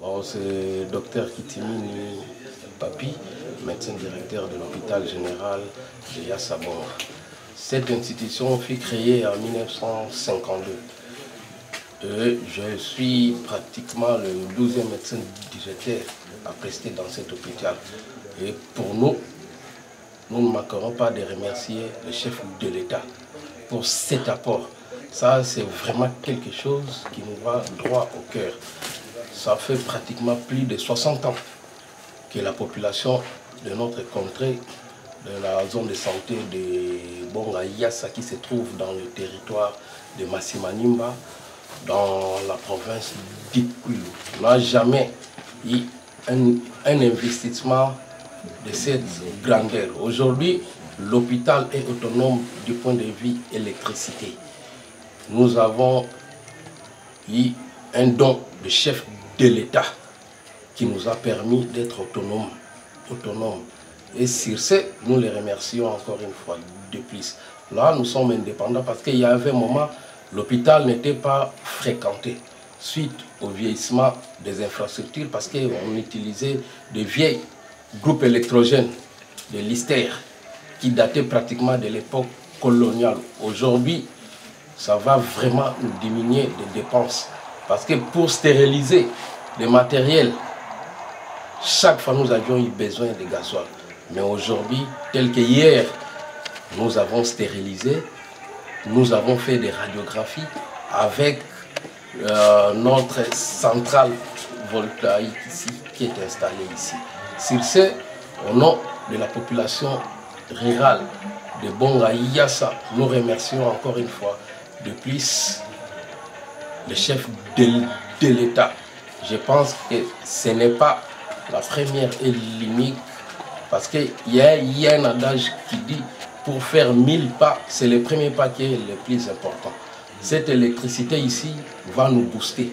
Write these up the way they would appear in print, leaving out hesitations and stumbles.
Bon, c'est Dr Kitimini Papi, médecin directeur de l'hôpital général de Yassabonga. Cette institution fut créée en 1952. Et je suis pratiquement le 12e médecin directeur à prester dans cet hôpital. Et pour nous, nous ne manquerons pas de remercier le chef de l'État pour cet apport. Ça, c'est vraiment quelque chose qui nous va droit au cœur. Ça fait pratiquement plus de 60 ans que la population de notre contrée, de la zone de santé de Bonga Yassa, qui se trouve dans le territoire de Massimanimba, dans la province d'Ikulu, n'a jamais eu un investissement de cette grandeur. Aujourd'hui, l'hôpital est autonome du point de vue électricité. Nous avons eu un don de chef de l'État qui nous a permis d'être autonomes. Et sur ce, nous les remercions encore une fois de plus. Là, nous sommes indépendants parce qu'il y avait un moment, l'hôpital n'était pas fréquenté suite au vieillissement des infrastructures parce qu'on utilisait de vieilles groupes électrogènes, de Lister, qui dataient pratiquement de l'époque coloniale. Aujourd'hui, ça va vraiment nous diminuer les dépenses parce que pour stériliser les matériels, chaque fois nous avions eu besoin de gasoil. Mais aujourd'hui, tel que hier, nous avons stérilisé, nous avons fait des radiographies avec notre centrale voltaïque ici, qui est installée ici. Sur ce, au nom de la population rurale de Bonga Yassa, nous remercions encore une fois de plus le chef de l'État. Je pense que ce n'est pas la première et l'unique, parce qu'il y a un adage qui dit pour faire 1000 pas, c'est le premier pas qui est le plus important. Cette électricité ici va nous booster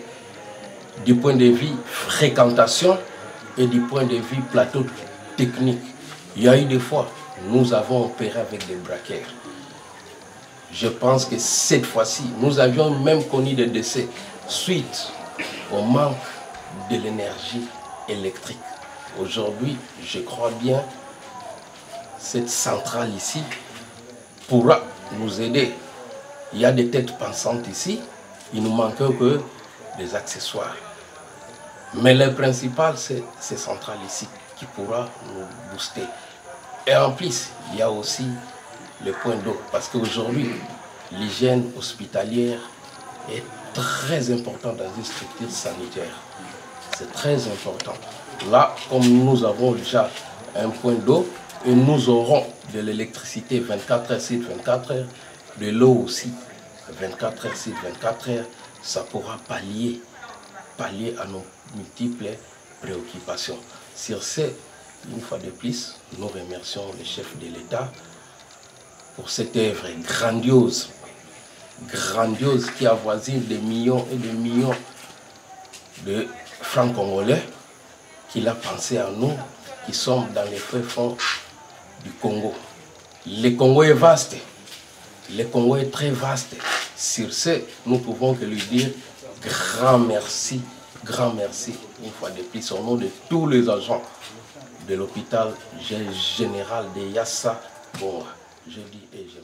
du point de vue fréquentation et du point de vue plateau technique. Il y a eu des fois, nous avons opéré avec des braqueurs. Je pense que cette fois-ci, nous avions même connu des décès suite au manque de l'énergie électrique. Aujourd'hui, je crois bien, cette centrale ici pourra nous aider. Il y a des têtes pensantes ici, il nous manque que des accessoires. Mais le principal, c'est ces centrales ici qui pourra nous booster. Et en plus, il y a aussi le point d'eau, parce qu'aujourd'hui, l'hygiène hospitalière est très importante dans une structure sanitaire. C'est très important. Là, comme nous avons déjà un point d'eau, et nous aurons de l'électricité 24 heures sur 24 heures, de l'eau aussi 24 heures sur 24 heures, ça pourra pallier à nos multiples préoccupations. Sur ce, une fois de plus, nous remercions le chef de l'État pour cette œuvre grandiose qui avoisine des millions et des millions de francs congolais, qu'il a pensé à nous qui sommes dans les fonds du Congo. Le Congo est vaste, le Congo est très vaste. Sur ce, nous pouvons que lui dire grand merci une fois de plus au nom de tous les agents de l'hôpital général de Yassabonga. Je dis et je